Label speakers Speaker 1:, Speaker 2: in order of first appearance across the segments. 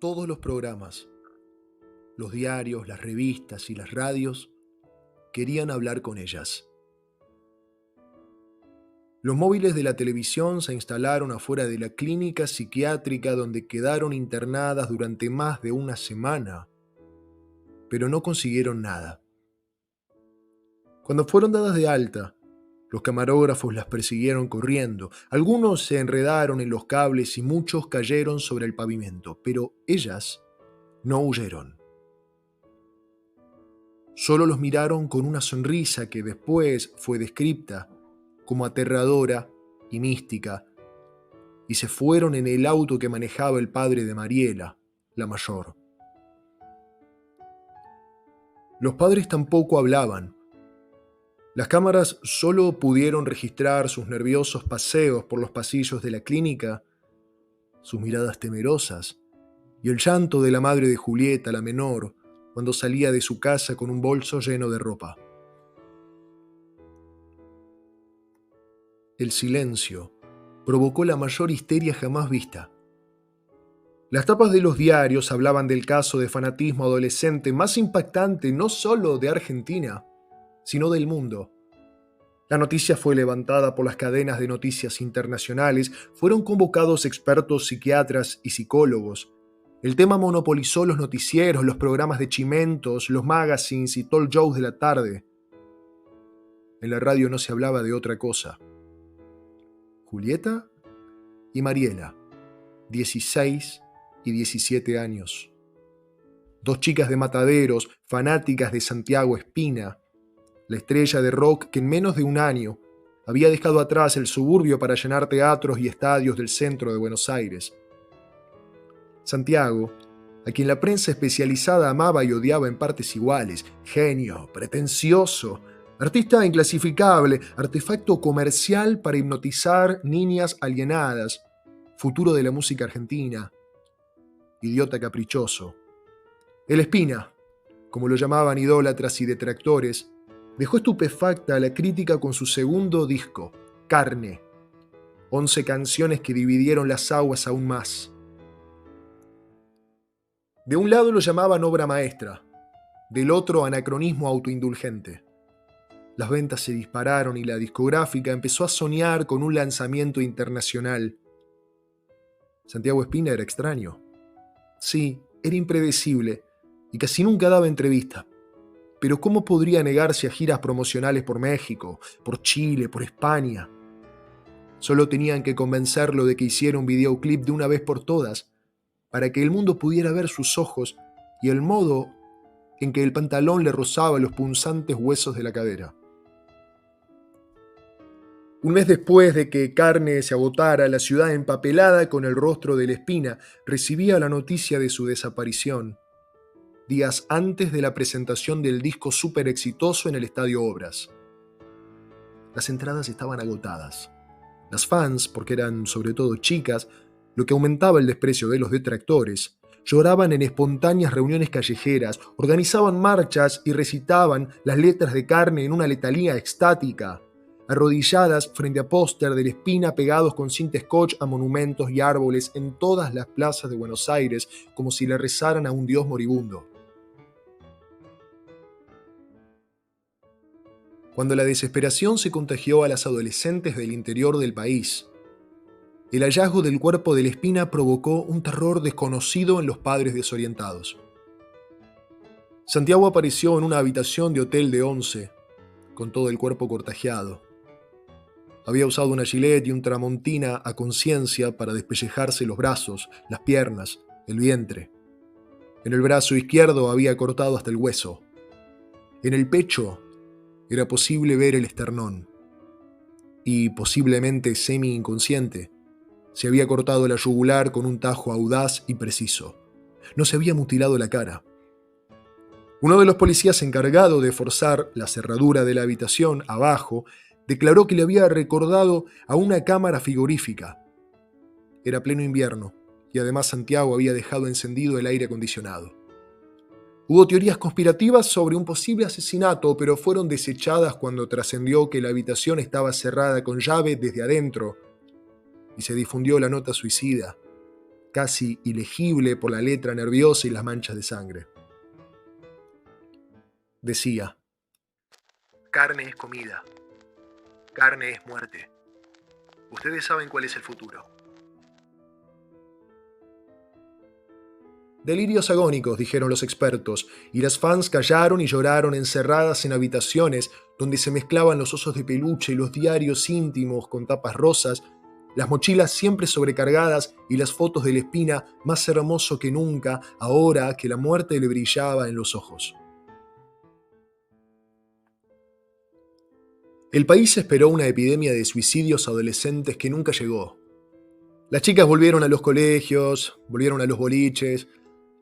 Speaker 1: todos los programas, los diarios, las revistas y las radios querían hablar con ellas. Los móviles de la televisión se instalaron afuera de la clínica psiquiátrica donde quedaron internadas durante más de una semana, pero no consiguieron nada. Cuando fueron dadas de alta, los camarógrafos las persiguieron corriendo. Algunos se enredaron en los cables y muchos cayeron sobre el pavimento, pero ellas no huyeron. Solo los miraron con una sonrisa que después fue descrita como aterradora y mística, y se fueron en el auto que manejaba el padre de Mariela, la mayor. Los padres tampoco hablaban. Las cámaras solo pudieron registrar sus nerviosos paseos por los pasillos de la clínica, sus miradas temerosas y el llanto de la madre de Julieta, la menor, cuando salía de su casa con un bolso lleno de ropa. El silencio provocó la mayor histeria jamás vista. Las tapas de los diarios hablaban del caso de fanatismo adolescente más impactante no solo de Argentina, sino del mundo. La noticia fue levantada por las cadenas de noticias internacionales, fueron convocados expertos psiquiatras y psicólogos. El tema monopolizó los noticieros, los programas de chimentos, los magazines y talk shows de la tarde. En la radio no se hablaba de otra cosa. Julieta y Mariela, 16 y 17 años. Dos chicas de Mataderos, fanáticas de Santiago Espina, la estrella de rock que en menos de un año había dejado atrás el suburbio para llenar teatros y estadios del centro de Buenos Aires. Santiago, a quien la prensa especializada amaba y odiaba en partes iguales, genio, pretencioso, artista inclasificable, artefacto comercial para hipnotizar niñas alienadas, futuro de la música argentina, idiota caprichoso. El Espina, como lo llamaban idólatras y detractores, dejó estupefacta a la crítica con su segundo disco, Carne. 11 canciones que dividieron las aguas aún más. De un lado lo llamaban obra maestra, del otro anacronismo autoindulgente. Las ventas se dispararon y la discográfica empezó a soñar con un lanzamiento internacional. Santiago Espina era extraño. Sí, era impredecible y casi nunca daba entrevista. Pero ¿cómo podría negarse a giras promocionales por México, por Chile, por España? Solo tenían que convencerlo de que hiciera un videoclip de una vez por todas, para que el mundo pudiera ver sus ojos y el modo en que el pantalón le rozaba los punzantes huesos de la cadera. Un mes después de que Carne se agotara, la ciudad empapelada con el rostro del Espina recibía la noticia de su desaparición, días antes de la presentación del disco súper exitoso en el Estadio Obras. Las entradas estaban agotadas. Las fans, porque eran sobre todo chicas, lo que aumentaba el desprecio de los detractores, lloraban en espontáneas reuniones callejeras, organizaban marchas y recitaban las letras de Carne en una letanía extática, arrodilladas frente a póster del Espina pegados con cinta scotch a monumentos y árboles en todas las plazas de Buenos Aires, como si le rezaran a un dios moribundo. Cuando la desesperación se contagió a las adolescentes del interior del país, el hallazgo del cuerpo del Espina provocó un terror desconocido en los padres desorientados. Santiago apareció en una habitación de hotel de 11, con todo el cuerpo cortajeado. Había usado una gilet y un tramontina a conciencia para despellejarse los brazos, las piernas, el vientre. En el brazo izquierdo había cortado hasta el hueso. En el pecho era posible ver el esternón. Y, posiblemente semi-inconsciente, se había cortado la yugular con un tajo audaz y preciso. No se había mutilado la cara. Uno de los policías encargado de forzar la cerradura de la habitación abajo declaró que le había recordado a una cámara frigorífica. Era pleno invierno y además Santiago había dejado encendido el aire acondicionado. Hubo teorías conspirativas sobre un posible asesinato, pero fueron desechadas cuando trascendió que la habitación estaba cerrada con llave desde adentro y se difundió la nota suicida. casi ilegible por la letra nerviosa y las manchas de sangre. Decía: carne es comida, carne es muerte. Ustedes saben cuál es el futuro. Delirios agónicos, dijeron los expertos, y las fans callaron y lloraron encerradas en habitaciones donde se mezclaban los osos de peluche y los diarios íntimos con tapas rosas, las mochilas siempre sobrecargadas y las fotos del Espina más hermoso que nunca, ahora que la muerte le brillaba en los ojos. El país esperó una epidemia de suicidios adolescentes que nunca llegó. Las chicas volvieron a los colegios, volvieron a los boliches,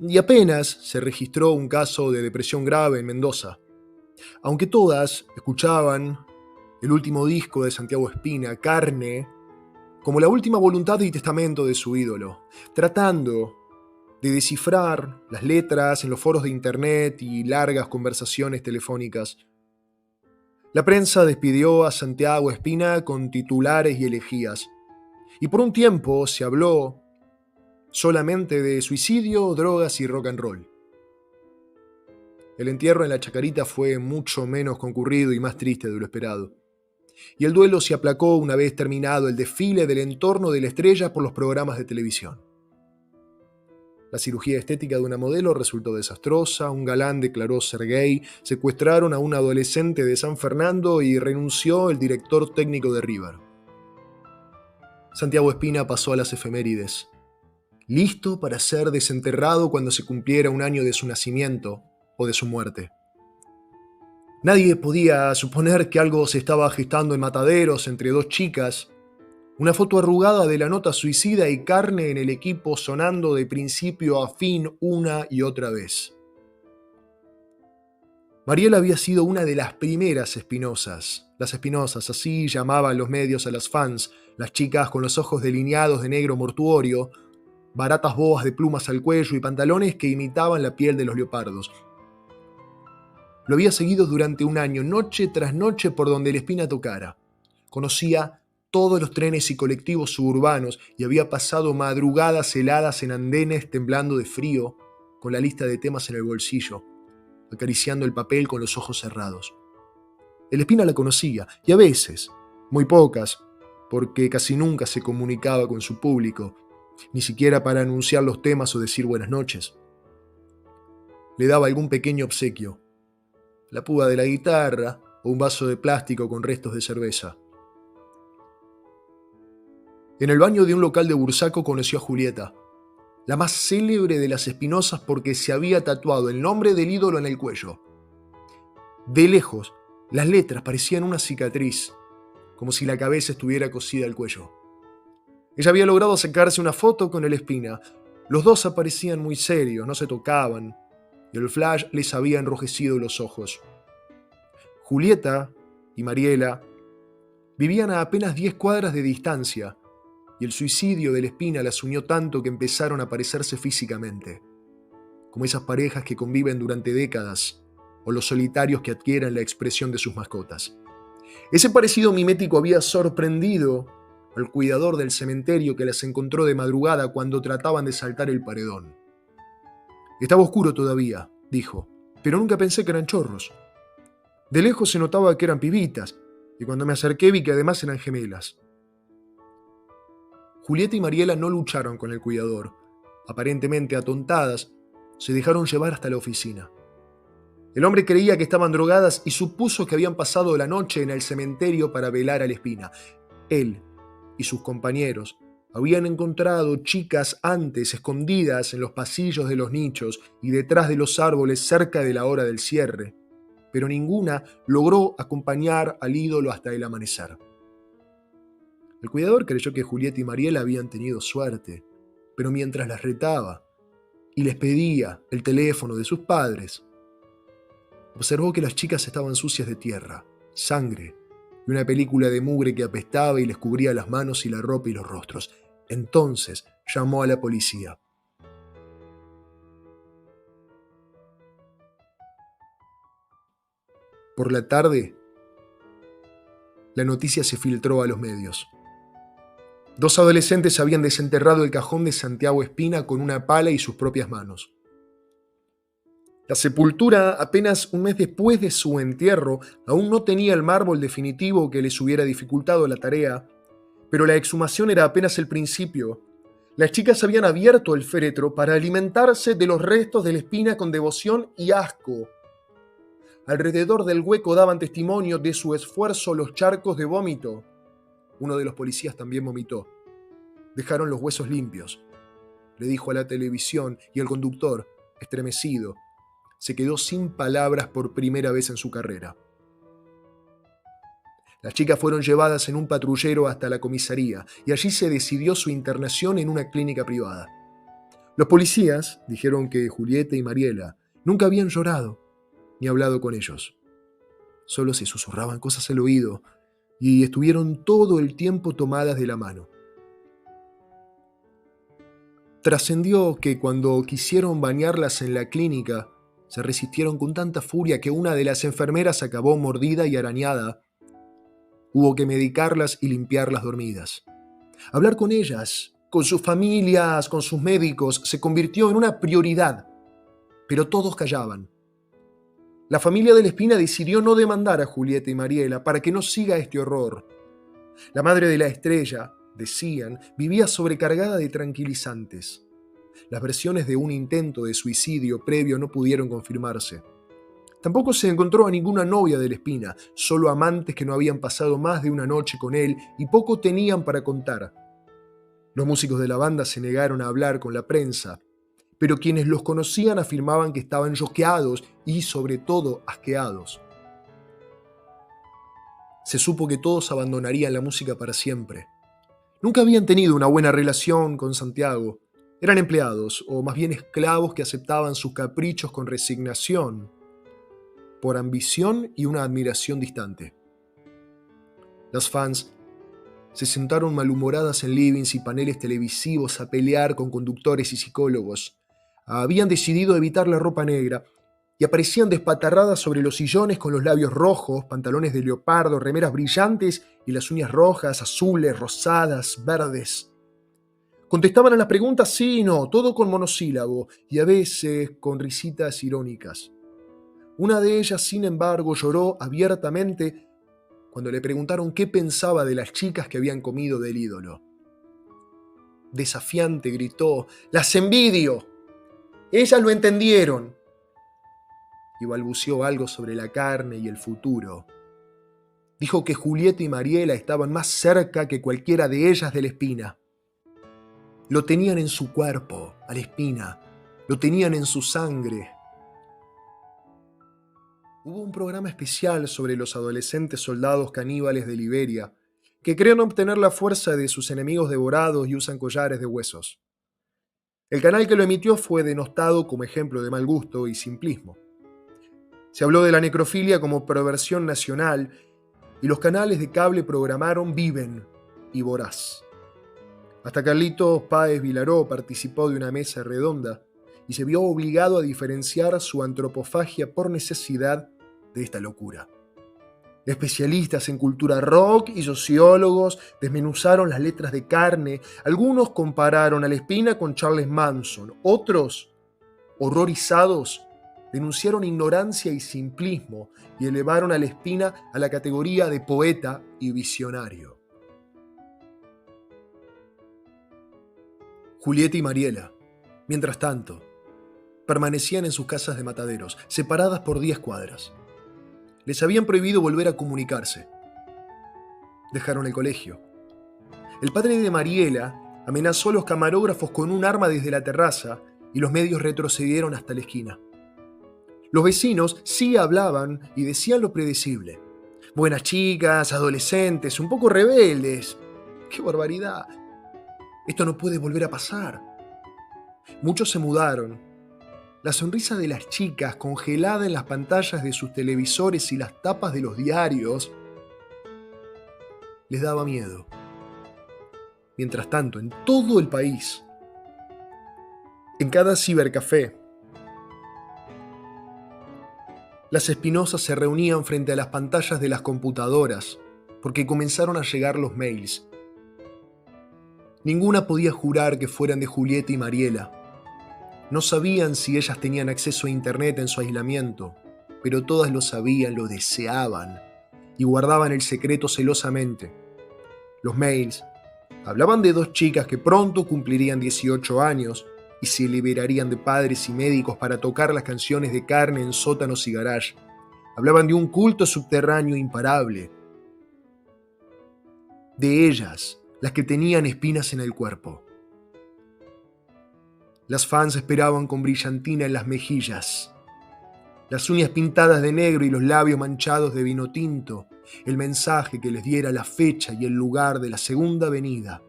Speaker 1: y apenas se registró un caso de depresión grave en Mendoza. Aunque todas escuchaban el último disco de Santiago Espina, Carne, como la última voluntad y testamento de su ídolo, tratando de descifrar las letras en los foros de internet y largas conversaciones telefónicas. La prensa despidió a Santiago Espina con titulares y elegías, y por un tiempo se habló solamente de suicidio, drogas y rock and roll. El entierro en la Chacarita fue mucho menos concurrido y más triste de lo esperado. Y el duelo se aplacó una vez terminado el desfile del entorno de la estrella por los programas de televisión. La cirugía estética de una modelo resultó desastrosa, un galán declaró ser gay, secuestraron a un adolescente de San Fernando y renunció el director técnico de River. Santiago Espina pasó a las efemérides, listo para ser desenterrado cuando se cumpliera un año de su nacimiento o de su muerte. Nadie podía suponer que algo se estaba gestando en Mataderos entre dos chicas, una foto arrugada de la nota suicida y Carne en el equipo sonando de principio a fin una y otra vez. Mariela había sido una de las primeras espinosas. Las espinosas, así llamaban los medios a las fans, las chicas con los ojos delineados de negro mortuorio, baratas boas de plumas al cuello y pantalones que imitaban la piel de los leopardos. Lo había seguido durante un año, noche tras noche por donde el Espina tocara. Conocía todos los trenes y colectivos suburbanos y había pasado madrugadas heladas en andenes temblando de frío, con la lista de temas en el bolsillo, acariciando el papel con los ojos cerrados. El Espina la conocía, y a veces, muy pocas, porque casi nunca se comunicaba con su público, ni siquiera para anunciar los temas o decir buenas noches. Le daba algún pequeño obsequio, la púa de la guitarra o un vaso de plástico con restos de cerveza. En el baño de un local de Bursaco conoció a Julieta, la más célebre de las espinosas porque se había tatuado el nombre del ídolo en el cuello. De lejos, las letras parecían una cicatriz, como si la cabeza estuviera cosida al cuello. Ella había logrado sacarse una foto con el Espina. Los dos aparecían muy serios, no se tocaban, y el flash les había enrojecido los ojos. Julieta y Mariela vivían a apenas 10 cuadras de distancia, y el suicidio del Espina las unió tanto que empezaron a parecerse físicamente, como esas parejas que conviven durante décadas, o los solitarios que adquieren la expresión de sus mascotas. Ese parecido mimético había sorprendido al cuidador del cementerio que las encontró de madrugada cuando trataban de saltar el paredón. Estaba oscuro todavía, dijo, pero nunca pensé que eran chorros. De lejos se notaba que eran pibitas, y cuando me acerqué vi que además eran gemelas. Julieta y Mariela no lucharon con el cuidador. Aparentemente atontadas, se dejaron llevar hasta la oficina. El hombre creía que estaban drogadas y supuso que habían pasado la noche en el cementerio para velar al Espina. Él y sus compañeros habían encontrado chicas antes escondidas en los pasillos de los nichos y detrás de los árboles cerca de la hora del cierre, pero ninguna logró acompañar al ídolo hasta el amanecer. El cuidador creyó que Julieta y Mariela habían tenido suerte, pero mientras las retaba y les pedía el teléfono de sus padres, observó que las chicas estaban sucias de tierra, sangre y una película de mugre que apestaba y les cubría las manos y la ropa y los rostros. Entonces llamó a la policía. Por la tarde, la noticia se filtró a los medios. 2 adolescentes habían desenterrado el cajón de Santiago Espina con una pala y sus propias manos. La sepultura, apenas un mes después de su entierro, aún no tenía el mármol definitivo que les hubiera dificultado la tarea, pero la exhumación era apenas el principio. Las chicas habían abierto el féretro para alimentarse de los restos de la Espina con devoción y asco. Alrededor del hueco daban testimonio de su esfuerzo los charcos de vómito. Uno de los policías también vomitó. Dejaron los huesos limpios, le dijo a la televisión, y el conductor, estremecido, se quedó sin palabras por primera vez en su carrera. Las chicas fueron llevadas en un patrullero hasta la comisaría y allí se decidió su internación en una clínica privada. Los policías dijeron que Julieta y Mariela nunca habían llorado ni hablado con ellos. Solo se susurraban cosas al oído y estuvieron todo el tiempo tomadas de la mano. Trascendió que cuando quisieron bañarlas en la clínica, se resistieron con tanta furia que una de las enfermeras acabó mordida y arañada. Hubo que medicarlas y limpiarlas dormidas. Hablar con ellas, con sus familias, con sus médicos, se convirtió en una prioridad, pero todos callaban. La familia de la Espina decidió no demandar a Julieta y Mariela para que no siga este horror. La madre de la estrella, decían, vivía sobrecargada de tranquilizantes. Las versiones de un intento de suicidio previo no pudieron confirmarse. Tampoco se encontró a ninguna novia de la Espina, solo amantes que no habían pasado más de una noche con él y poco tenían para contar. Los músicos de la banda se negaron a hablar con la prensa, pero quienes los conocían afirmaban que estaban choqueados y, sobre todo, asqueados. Se supo que todos abandonarían la música para siempre. Nunca habían tenido una buena relación con Santiago. Eran empleados, o más bien esclavos que aceptaban sus caprichos con resignación, por ambición y una admiración distante. Las fans se sentaron malhumoradas en livings y paneles televisivos a pelear con conductores y psicólogos. Habían decidido evitar la ropa negra y aparecían despatarradas sobre los sillones con los labios rojos, pantalones de leopardo, remeras brillantes y las uñas rojas, azules, rosadas, verdes. Contestaban a las preguntas sí y no, todo con monosílabo y a veces con risitas irónicas. Una de ellas, sin embargo, lloró abiertamente cuando le preguntaron qué pensaba de las chicas que habían comido del ídolo. Desafiante gritó: «¡Las envidio! Ellas lo entendieron». Y balbuceó algo sobre la carne y el futuro. Dijo que Julieta y Mariela estaban más cerca que cualquiera de ellas de la Espina. Lo tenían en su cuerpo, a la Espina. Lo tenían en su sangre. Hubo un programa especial sobre los adolescentes soldados caníbales de Liberia que creen obtener la fuerza de sus enemigos devorados y usan collares de huesos. El canal que lo emitió fue denostado como ejemplo de mal gusto y simplismo. Se habló de la necrofilia como perversión nacional y los canales de cable programaron Viven y Voraz. Hasta Carlitos Páez Vilaró participó de una mesa redonda y se vio obligado a diferenciar su antropofagia por necesidad de esta locura. Especialistas en cultura rock y sociólogos desmenuzaron las letras de Carne. Algunos compararon a la Espina con Charles Manson. Otros, horrorizados, denunciaron ignorancia y simplismo y elevaron a la Espina a la categoría de poeta y visionario. Julieta y Mariela, mientras tanto, permanecían en sus casas de mataderos, separadas por 10 cuadras. Les habían prohibido volver a comunicarse. Dejaron el colegio. El padre de Mariela amenazó a los camarógrafos con un arma desde la terraza y los medios retrocedieron hasta la esquina. Los vecinos sí hablaban y decían lo predecible. Buenas chicas, adolescentes, un poco rebeldes. ¡Qué barbaridad! Esto no puede volver a pasar. Muchos se mudaron. La sonrisa de las chicas, congelada en las pantallas de sus televisores y las tapas de los diarios, les daba miedo. Mientras tanto, en todo el país, en cada cibercafé, las Espinosas se reunían frente a las pantallas de las computadoras porque comenzaron a llegar los mails. Ninguna podía jurar que fueran de Julieta y Mariela. No sabían si ellas tenían acceso a internet en su aislamiento, pero todas lo sabían, lo deseaban y guardaban el secreto celosamente. Los mails hablaban de dos chicas que pronto cumplirían 18 años y se liberarían de padres y médicos para tocar las canciones de Carne en sótanos y garage. Hablaban de un culto subterráneo imparable. De ellas, las que tenían espinas en el cuerpo. Las fans esperaban con brillantina en las mejillas, las uñas pintadas de negro y los labios manchados de vino tinto, el mensaje que les diera la fecha y el lugar de la segunda venida,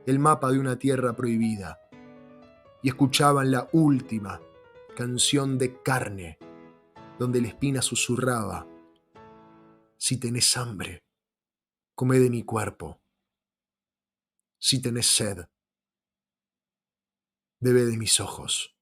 Speaker 1: el mapa de una tierra prohibida. Y escuchaban la última canción de Carne, donde la espina susurraba: si tenés hambre, come de mi cuerpo. Si tenés sed, bebe de mis ojos.